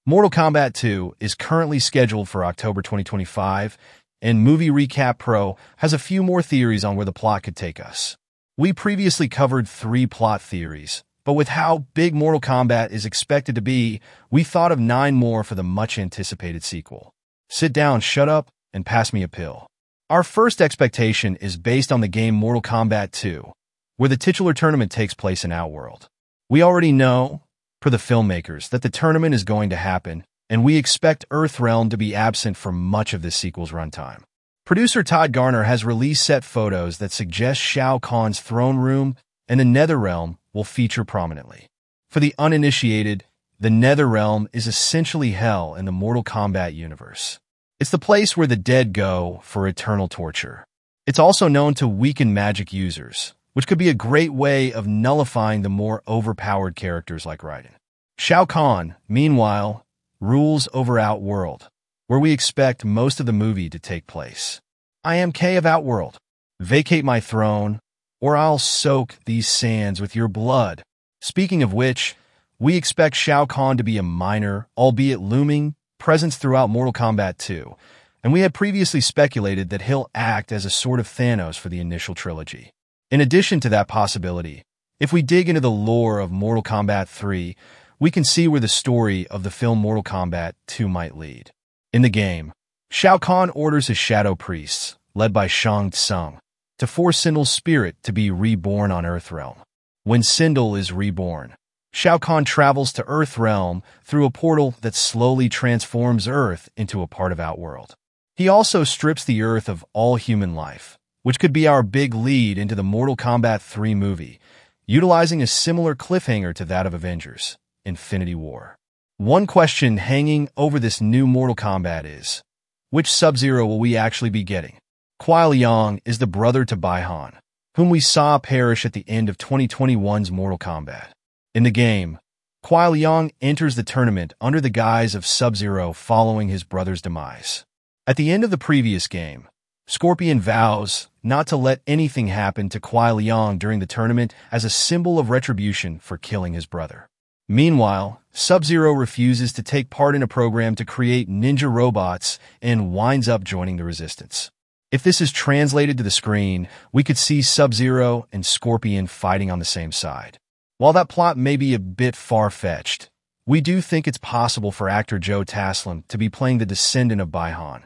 Mortal Kombat 2 is currently scheduled for October 2025, and Movie Recap Pro has a few more theories on where the plot could take us. We previously covered 3 plot theories, but with how big Mortal Kombat is expected to be, we thought of 9 more for the much-anticipated sequel. Sit down, shut up, and pass me a pill. Our first expectation is based on the game Mortal Kombat 2, where the titular tournament takes place in Outworld. We already know, per the filmmakers, that the tournament is going to happen, and we expect Earthrealm to be absent for much of this sequel's runtime. Producer Todd Garner has released set photos that suggest Shao Kahn's throne room and the Netherrealm will feature prominently. For the uninitiated, the Netherrealm is essentially hell in the Mortal Kombat universe. It's the place where the dead go for eternal torture. It's also known to weaken magic users, which could be a great way of nullifying the more overpowered characters like Raiden. Shao Kahn, meanwhile, rules over Outworld, where we expect most of the movie to take place. I am K of Outworld. Vacate my throne, or I'll soak these sands with your blood. Speaking of which, we expect Shao Kahn to be a minor, albeit looming, presence throughout Mortal Kombat 2, and we had previously speculated that he'll act as a sort of Thanos for the initial trilogy. In addition to that possibility, if we dig into the lore of Mortal Kombat 3, we can see where the story of the film Mortal Kombat 2 might lead. In the game, Shao Kahn orders his shadow priests, led by Shang Tsung, to force Sindul's spirit to be reborn on Earthrealm. When Sindul is reborn, Shao Kahn travels to Earthrealm through a portal that slowly transforms Earth into a part of Outworld. He also strips the Earth of all human life, which could be our big lead into the Mortal Kombat 3 movie, utilizing a similar cliffhanger to that of Avengers: Infinity War. One question hanging over this new Mortal Kombat is, which Sub-Zero will we actually be getting? Kuai Liang is the brother to Bai Han, whom we saw perish at the end of 2021's Mortal Kombat. In the game, Kuai Liang enters the tournament under the guise of Sub-Zero following his brother's demise. At the end of the previous game, Scorpion vows not to let anything happen to Kuai Liang during the tournament as a symbol of retribution for killing his brother. Meanwhile, Sub-Zero refuses to take part in a program to create ninja robots and winds up joining the Resistance. If this is translated to the screen, we could see Sub-Zero and Scorpion fighting on the same side. While that plot may be a bit far-fetched, we do think it's possible for actor Joe Taslim to be playing the descendant of Bai Han,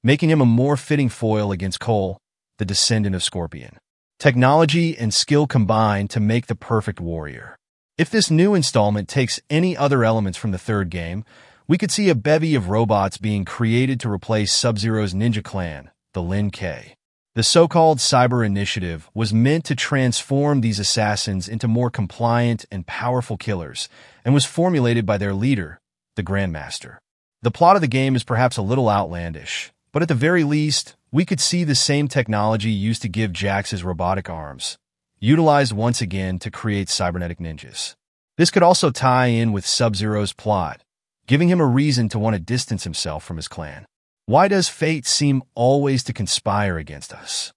making him a more fitting foil against Cole, the descendant of Scorpion. Technology and skill combine to make the perfect warrior. If this new installment takes any other elements from the third game, we could see a bevy of robots being created to replace Sub-Zero's ninja clan, the Lin K. The so-called Cyber Initiative was meant to transform these assassins into more compliant and powerful killers, and was formulated by their leader, the Grandmaster. The plot of the game is perhaps a little outlandish, but at the very least, we could see the same technology used to give Jax his robotic arms, utilized once again to create cybernetic ninjas. This could also tie in with Sub-Zero's plot, giving him a reason to want to distance himself from his clan. Why does fate seem always to conspire against us?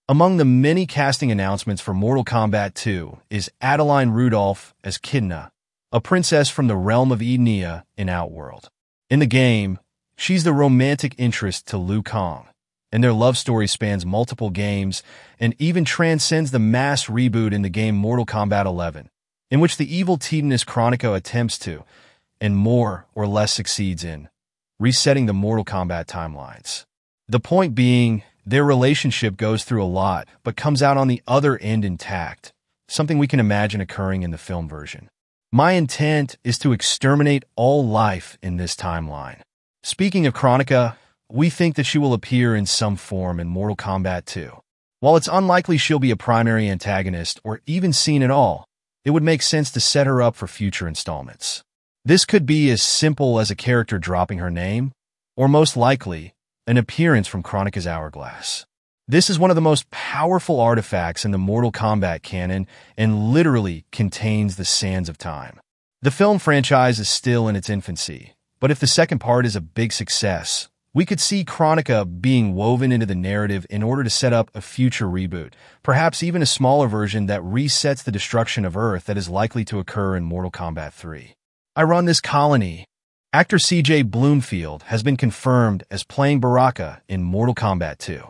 Among the many casting announcements for Mortal Kombat 2 is Adeline Rudolph as Kidna, a princess from the realm of Edenia in Outworld. In the game, she's the romantic interest to Liu Kang, and their love story spans multiple games and even transcends the mass reboot in the game Mortal Kombat 11, in which the evil Titaness Chronica attempts to, and more or less succeeds in, resetting the Mortal Kombat timelines. The point being, their relationship goes through a lot, but comes out on the other end intact, something we can imagine occurring in the film version. My intent is to exterminate all life in this timeline. Speaking of Chronica, we think that she will appear in some form in Mortal Kombat 2. While it's unlikely she'll be a primary antagonist or even seen at all, it would make sense to set her up for future installments. This could be as simple as a character dropping her name, or most likely, an appearance from Chronica's Hourglass. This is one of the most powerful artifacts in the Mortal Kombat canon and literally contains the sands of time. The film franchise is still in its infancy, but if the second part is a big success, we could see Chronica being woven into the narrative in order to set up a future reboot, perhaps even a smaller version that resets the destruction of Earth that is likely to occur in Mortal Kombat 3. I run this colony. Actor CJ Bloomfield has been confirmed as playing Baraka in Mortal Kombat 2.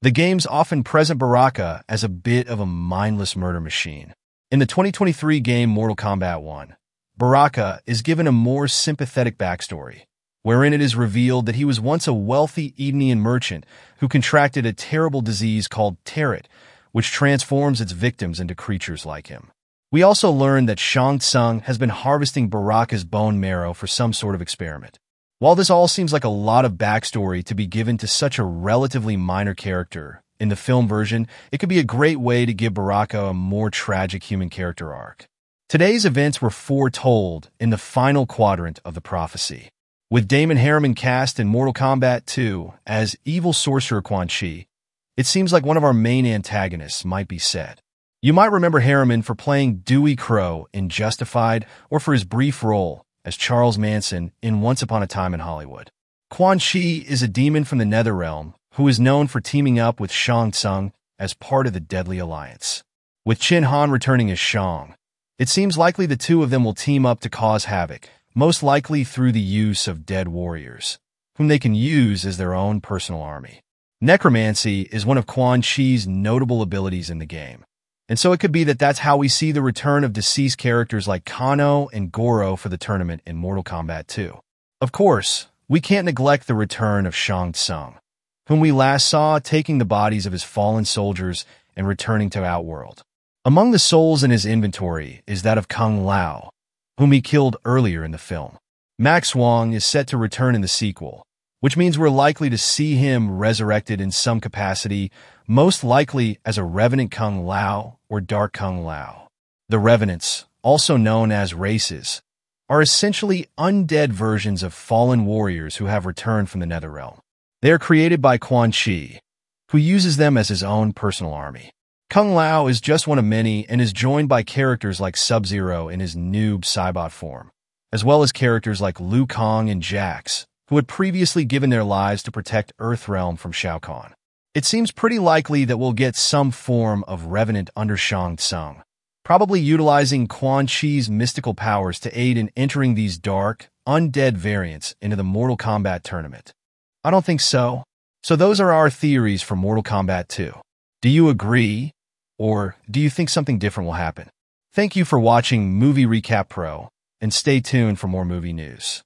The games often present Baraka as a bit of a mindless murder machine. In the 2023 game Mortal Kombat 1, Baraka is given a more sympathetic backstory, wherein it is revealed that he was once a wealthy Edenian merchant who contracted a terrible disease called Territ, which transforms its victims into creatures like him. We also learned that Shang Tsung has been harvesting Baraka's bone marrow for some sort of experiment. While this all seems like a lot of backstory to be given to such a relatively minor character, in the film version, it could be a great way to give Baraka a more tragic human character arc. Today's events were foretold in the final quadrant of the prophecy. With Damon Harriman cast in Mortal Kombat 2 as evil sorcerer Quan, it seems like one of our main antagonists might be set. You might remember Harriman for playing Dewey Crow in Justified or for his brief role as Charles Manson in Once Upon a Time in Hollywood. Quan is a demon from the Netherrealm who is known for teaming up with Shang Tsung as part of the Deadly Alliance. With Chin Han returning as Shang, it seems likely the two of them will team up to cause havoc, most likely through the use of dead warriors, whom they can use as their own personal army. Necromancy is one of Quan Chi's notable abilities in the game, and so it could be that that's how we see the return of deceased characters like Kano and Goro for the tournament in Mortal Kombat 2. Of course, we can't neglect the return of Shang Tsung, whom we last saw taking the bodies of his fallen soldiers and returning to Outworld. Among the souls in his inventory is that of Kung Lao, whom he killed earlier in the film. Max Wong is set to return in the sequel, which means we're likely to see him resurrected in some capacity, most likely as a Revenant Kung Lao or Dark Kung Lao. The Revenants, also known as races, are essentially undead versions of fallen warriors who have returned from the Netherrealm. They are created by Quan Chi, who uses them as his own personal army. Kung Lao is just one of many and is joined by characters like Sub-Zero in his noob Cybot form, as well as characters like Liu Kang and Jax, who had previously given their lives to protect Earthrealm from Shao Kahn. It seems pretty likely that we'll get some form of Revenant under Shang Tsung, probably utilizing Quan Chi's mystical powers to aid in entering these dark, undead variants into the Mortal Kombat tournament. I don't think so. So those are our theories for Mortal Kombat 2. Do you agree? Or do you think something different will happen? Thank you for watching Movie Recap Pro, and stay tuned for more movie news.